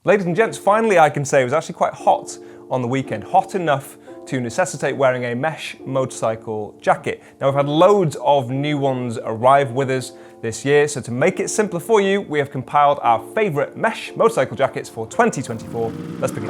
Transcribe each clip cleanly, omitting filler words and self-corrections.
Ladies and gents, finally I can say it was actually quite hot on the weekend, hot enough to necessitate wearing a mesh motorcycle jacket. Now we've had loads of new ones arrive with us this year, so to make it simpler for you, we have compiled our favourite mesh motorcycle jackets for 2024. Let's begin.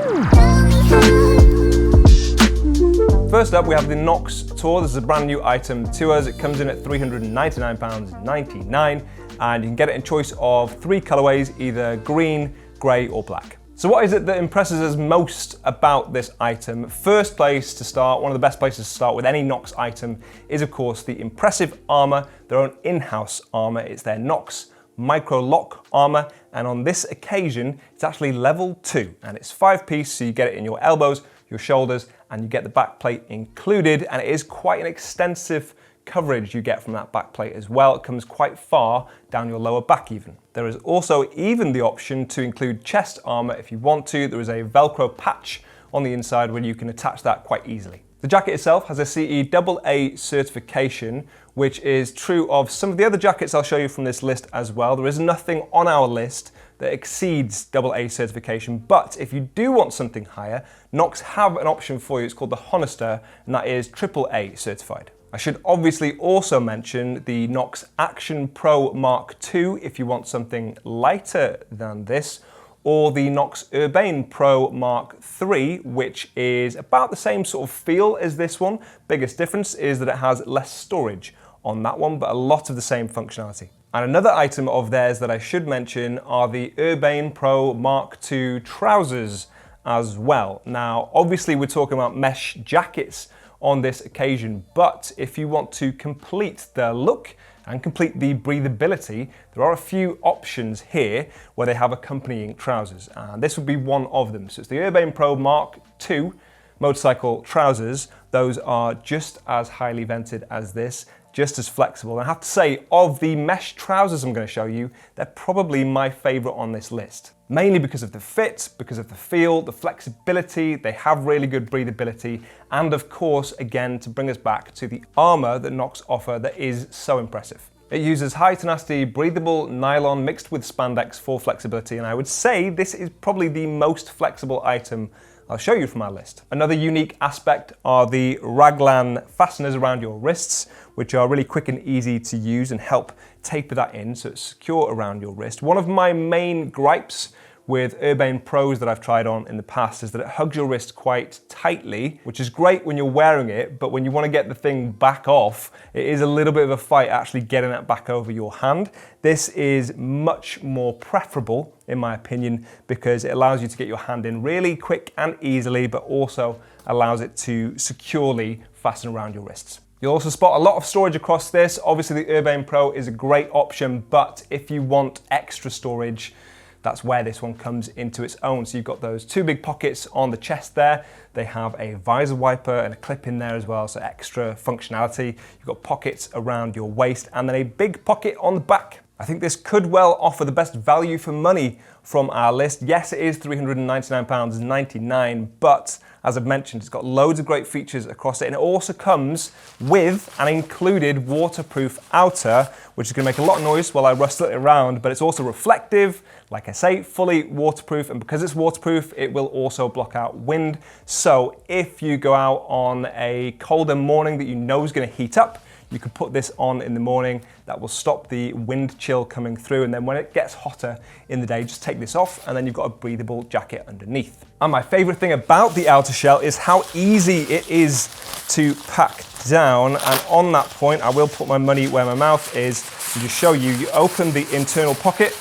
First up, we have the KNOX Tour. This is a brand new item to us. It comes in at £399.99 and you can get it in choice of 3 colourways, either green, grey or black. So what is it that impresses us most about this item? First place to start, one of the best places to start with any KNOX item is of course the impressive armour, their own in-house armour. It's their KNOX Micro Lock armour, and on this occasion it's actually level 2 and it's 5-piece, so you get it in your elbows, your shoulders, and you get the back plate included, and it is quite an extensive coverage you get from that back plate as well. It comes quite far down your lower back even. There is also even the option to include chest armour if you want to. There is a Velcro patch on the inside where you can attach that quite easily. The jacket itself has a CE AA certification, which is true of some of the other jackets I'll show you from this list as well. There is nothing on our list that exceeds AA certification, but if you do want something higher, KNOX have an option for you. It's called the Honister, and that is AAA certified. I should obviously also mention the KNOX Action Pro Mark II if you want something lighter than this, or the KNOX Urbane Pro Mark III, which is about the same sort of feel as this one. Biggest difference is that it has less storage on that one, but a lot of the same functionality. And another item of theirs that I should mention are the Urbane Pro Mark II trousers as well. Now, obviously we're talking about mesh jackets on this occasion, but if you want to complete the look and complete the breathability, there are a few options here where they have accompanying trousers, and this would be one of them. So it's the Urbane Pro Mark II motorcycle trousers. Those are just as highly vented as this, just as flexible. And I have to say, of the mesh trousers I'm going to show you, they're probably my favourite on this list. Mainly because of the fit, because of the feel, the flexibility, they have really good breathability, and of course, again, to bring us back to the armour that KNOX offer that is so impressive. It uses high tenacity, breathable nylon mixed with spandex for flexibility, and I would say this is probably the most flexible item I'll show you from our list. Another unique aspect are the raglan fasteners around your wrists, which are really quick and easy to use and help taper that in so it's secure around your wrist. One of my main gripes with Urbane Pros that I've tried on in the past is that it hugs your wrist quite tightly, which is great when you're wearing it, but when you want to get the thing back off, it is a little bit of a fight actually getting that back over your hand. This is much more preferable, in my opinion, because it allows you to get your hand in really quick and easily, but also allows it to securely fasten around your wrists. You'll also spot a lot of storage across this. Obviously the Urbane Pro is a great option, but if you want extra storage, that's where this one comes into its own. So you've got those 2 big pockets on the chest there. They have a visor wiper and a clip in there as well, so extra functionality. You've got pockets around your waist and then a big pocket on the back. I think this could well offer the best value for money from our list. Yes, it is £399.99, but as I've mentioned, it's got loads of great features across it, and it also comes with an included waterproof outer, which is going to make a lot of noise while I rustle it around, but it's also reflective, like I say, fully waterproof, and because it's waterproof, it will also block out wind. So if you go out on a colder morning that you know is going to heat up, you could put this on in the morning. That will stop the wind chill coming through, and then when it gets hotter in the day, just take this off and then you've got a breathable jacket underneath. And my favorite thing about the outer shell is how easy it is to pack down, and on that point I will put my money where my mouth is and just show you. You open the internal pocket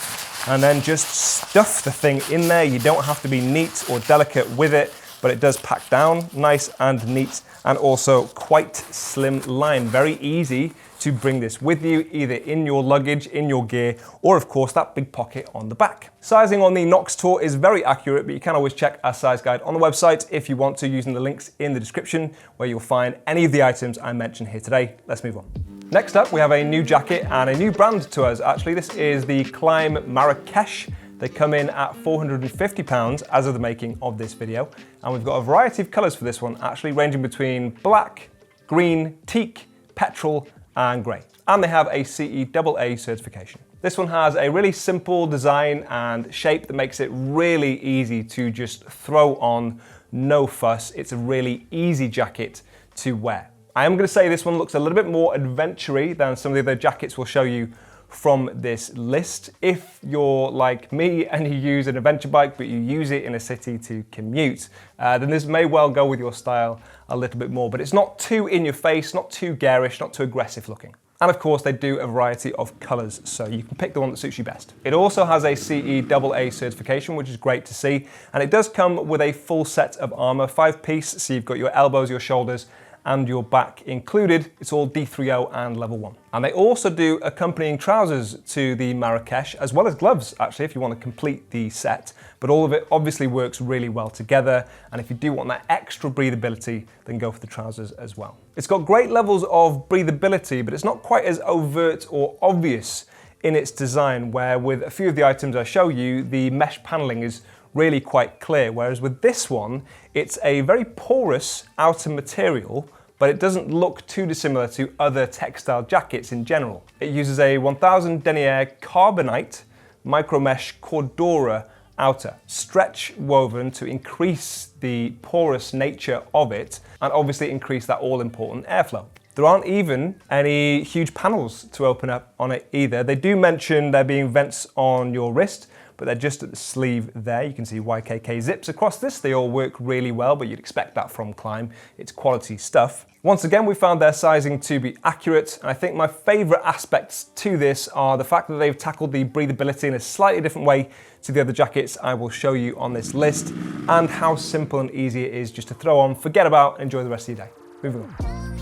and then just stuff the thing in there. You don't have to be neat or delicate with it, but it does pack down nice and neat, and also quite slim line. Very easy to bring this with you, either in your luggage, in your gear, or of course that big pocket on the back. Sizing on the KNOX Tour is very accurate, but you can always check our size guide on the website if you want to, using the links in the description where you'll find any of the items I mentioned here today. Let's move on. Next up, we have a new jacket and a new brand to us. Actually, this is the KLIM Marrakesh. They come in at £450 as of the making of this video. And we've got a variety of colours for this one, actually ranging between black, green, teak, petrol and grey. And they have a CE AA certification. This one has a really simple design and shape that makes it really easy to just throw on, no fuss. It's a really easy jacket to wear. I am going to say this one looks a little bit more adventure-y than some of the other jackets we'll show you from this list. If you're like me and you use an adventure bike but you use it in a city to commute, then this may well go with your style a little bit more, but it's not too in your face, not too garish, not too aggressive looking. And of course they do a variety of colours, so you can pick the one that suits you best. It also has a CE AA certification, which is great to see, and it does come with a full set of armour, 5-piece, so you've got your elbows, your shoulders, and your back included. It's all D30 and level 1. And they also do accompanying trousers to the Marrakesh, as well as gloves, actually, if you want to complete the set. But all of it obviously works really well together, and if you do want that extra breathability, then go for the trousers as well. It's got great levels of breathability, but it's not quite as overt or obvious in its design, where with a few of the items I show you, the mesh paneling is really quite clear, whereas with this one, it's a very porous outer material, but it doesn't look too dissimilar to other textile jackets in general. It uses a 1000 denier carbonite micro mesh Cordura outer, stretch woven to increase the porous nature of it and obviously increase that all important airflow. There aren't even any huge panels to open up on it either. They do mention there being vents on your wrist, but they're just at the sleeve there. You can see YKK zips across this. They all work really well, but you'd expect that from KLIM. It's quality stuff. Once again, we found their sizing to be accurate, and I think my favorite aspects to this are the fact that they've tackled the breathability in a slightly different way to the other jackets I will show you on this list, and how simple and easy it is just to throw on, forget about, enjoy the rest of your day. Moving on.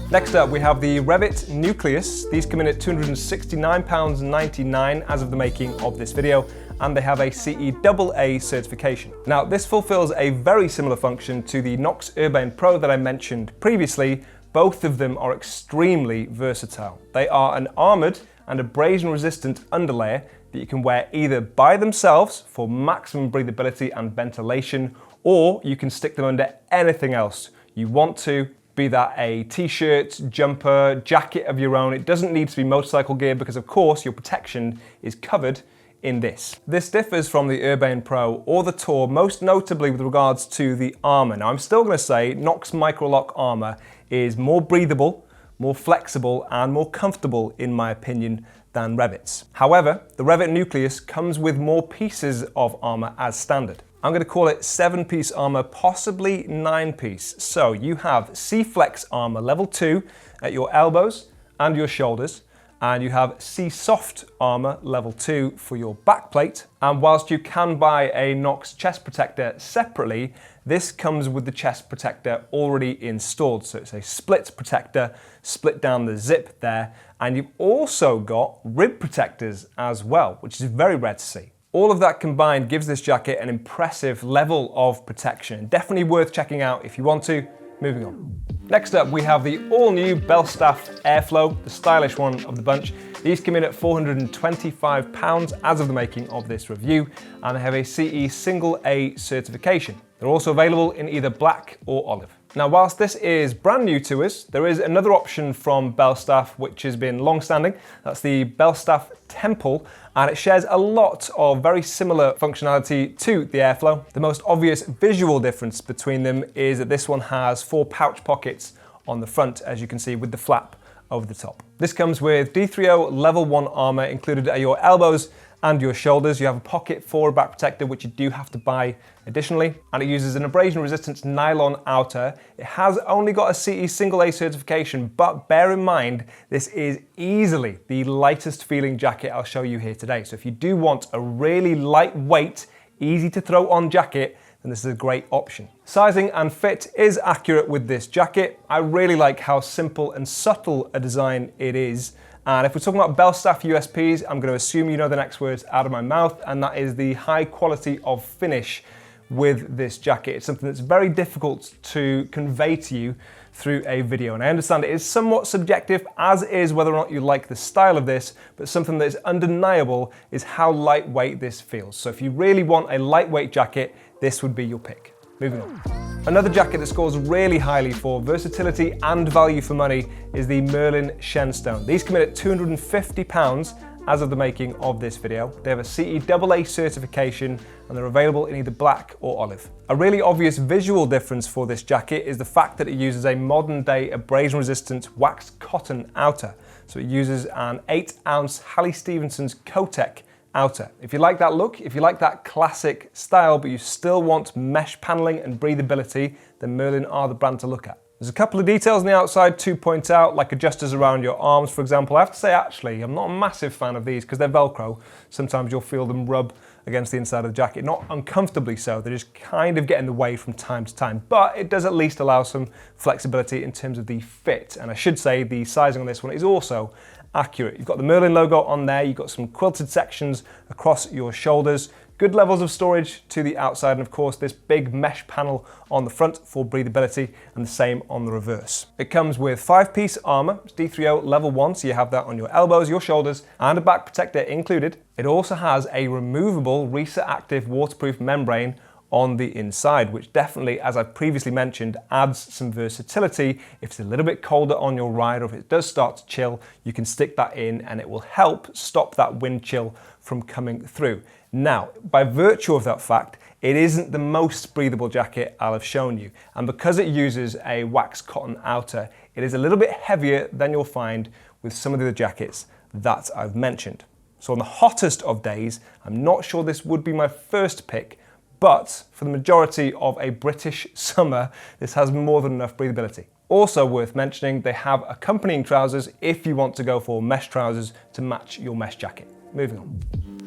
Next up, we have the REVIT NUCLEUS. These come in at £269.99 as of the making of this video, and they have a CE AA certification. Now, this fulfills a very similar function to the KNOX Urbane Pro that I mentioned previously. Both of them are extremely versatile. They are an armoured and abrasion-resistant underlayer that you can wear either by themselves for maximum breathability and ventilation, or you can stick them under anything else you want to, be that a t-shirt, jumper, jacket of your own. It doesn't need to be motorcycle gear because of course your protection is covered in this. This differs from the Urbane Pro or the Tour, most notably with regards to the armour. Now I'm still going to say KNOX Microlock armour is more breathable, more flexible and more comfortable in my opinion than REVIT's. However, the REVIT NUCLEUS comes with more pieces of armour as standard. I'm going to call it 7-piece armour, possibly 9-piece. So you have C-Flex armour level 2 at your elbows and your shoulders, and you have C-Soft armour level 2 for your backplate. And whilst you can buy a KNOX chest protector separately, this comes with the chest protector already installed. So it's a split protector, split down the zip there, and you've also got rib protectors as well, which is very rare to see. All of that combined gives this jacket an impressive level of protection. Definitely worth checking out if you want to. Moving on. Next up, we have the all-new BELSTAFF Airflow, the stylish one of the bunch. These come in at £425 as of the making of this review, and they have a CE single A certification. They're also available in either black or olive. Now, whilst this is brand new to us, there is another option from BELSTAFF which has been long-standing. That's the BELSTAFF Temple, and it shares a lot of very similar functionality to the Airflow. The most obvious visual difference between them is that this one has 4 pouch pockets on the front, as you can see, with the flap over the top. This comes with D30 level 1 armour included at your elbows and your shoulders. You have a pocket for a back protector, which you do have to buy additionally, and it uses an abrasion-resistant nylon outer. It has only got a CE single A certification, but bear in mind, this is easily the lightest feeling jacket I'll show you here today. So if you do want a really lightweight, easy to throw on jacket, then this is a great option. Sizing and fit is accurate with this jacket. I really like how simple and subtle a design it is. And if we're talking about BELSTAFF USPs, I'm going to assume you know the next words out of my mouth, and that is the high quality of finish with this jacket. It's something that's very difficult to convey to you through a video. And I understand it is somewhat subjective, as is whether or not you like the style of this, but something that is undeniable is how lightweight this feels. So if you really want a lightweight jacket, this would be your pick. Moving on. Another jacket that scores really highly for versatility and value for money is the MERLIN SHENSTONE. These come in at £250 as of the making of this video. They have a CE AA certification and they're available in either black or olive. A really obvious visual difference for this jacket is the fact that it uses a modern day abrasion resistant waxed cotton outer. So it uses an 8-ounce Harley Stevenson's Kotek outer. If you like that look, if you like that classic style, but you still want mesh paneling and breathability, then Merlin are the brand to look at. There's a couple of details on the outside to point out, like adjusters around your arms, for example. I have to say, actually, I'm not a massive fan of these because they're Velcro. Sometimes you'll feel them rub against the inside of the jacket. Not uncomfortably so, they just kind of get in the way from time to time, but it does at least allow some flexibility in terms of the fit. And I should say the sizing on this one is also accurate. You've got the Merlin logo on there, you've got some quilted sections across your shoulders, good levels of storage to the outside, and of course this big mesh panel on the front for breathability, and the same on the reverse. It comes with 5-piece armor, it's D3O level 1, so you have that on your elbows, your shoulders, and a back protector included. It also has a removable Reset Active waterproof membrane on the inside, which definitely, as I've previously mentioned, adds some versatility. If it's a little bit colder on your ride, or if it does start to chill, you can stick that in and it will help stop that wind chill from coming through. Now, by virtue of that fact, it isn't the most breathable jacket I'll have shown you. And because it uses a waxed cotton outer, it is a little bit heavier than you'll find with some of the other jackets that I've mentioned. So on the hottest of days, I'm not sure this would be my first pick, but for the majority of a British summer, this has more than enough breathability. Also worth mentioning, they have accompanying trousers if you want to go for mesh trousers to match your mesh jacket. Moving on.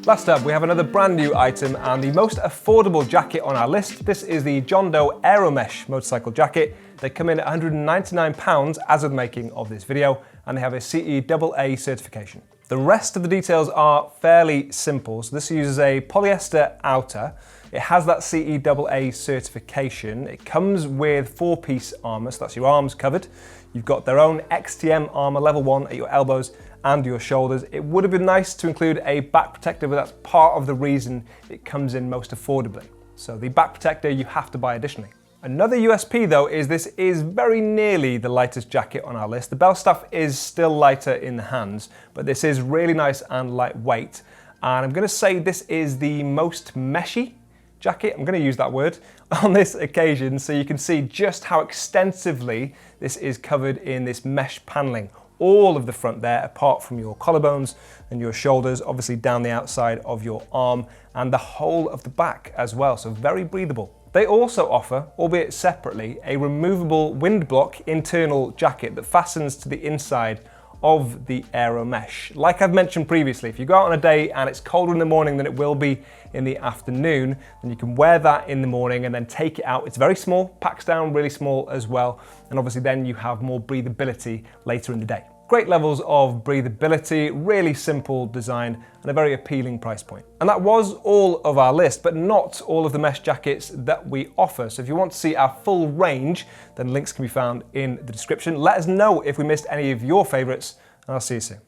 Last up, we have another brand new item and the most affordable jacket on our list. This is the John Doe AERO Mesh motorcycle jacket. They come in at £199 as of the making of this video, and they have a CE AA certification. The rest of the details are fairly simple. So this uses a polyester outer. It has that CE AA certification. It comes with 4-piece armor, so that's your arms covered. You've got their own XTM armor level 1 at your elbows and your shoulders. It would have been nice to include a back protector, but that's part of the reason it comes in most affordably. So the back protector you have to buy additionally. Another USP though is this is very nearly the lightest jacket on our list. The BELSTAFF is still lighter in the hands, but this is really nice and lightweight. And I'm gonna say this is the most meshy jacket, I'm going to use that word, on this occasion, so you can see just how extensively this is covered in this mesh paneling. All of the front there, apart from your collarbones and your shoulders, obviously down the outside of your arm, and the whole of the back as well, so very breathable. They also offer, albeit separately, a removable wind block internal jacket that fastens to the inside of the AERO mesh. Like I've mentioned previously, if you go out on a day and it's colder in the morning than it will be in the afternoon, then you can wear that in the morning and then take it out. It's very small, packs down really small as well, and obviously then you have more breathability later in the day. Great levels of breathability, really simple design, and a very appealing price point. And that was all of our list, but not all of the mesh jackets that we offer. So if you want to see our full range, then links can be found in the description. Let us know if we missed any of your favorites, and I'll see you soon.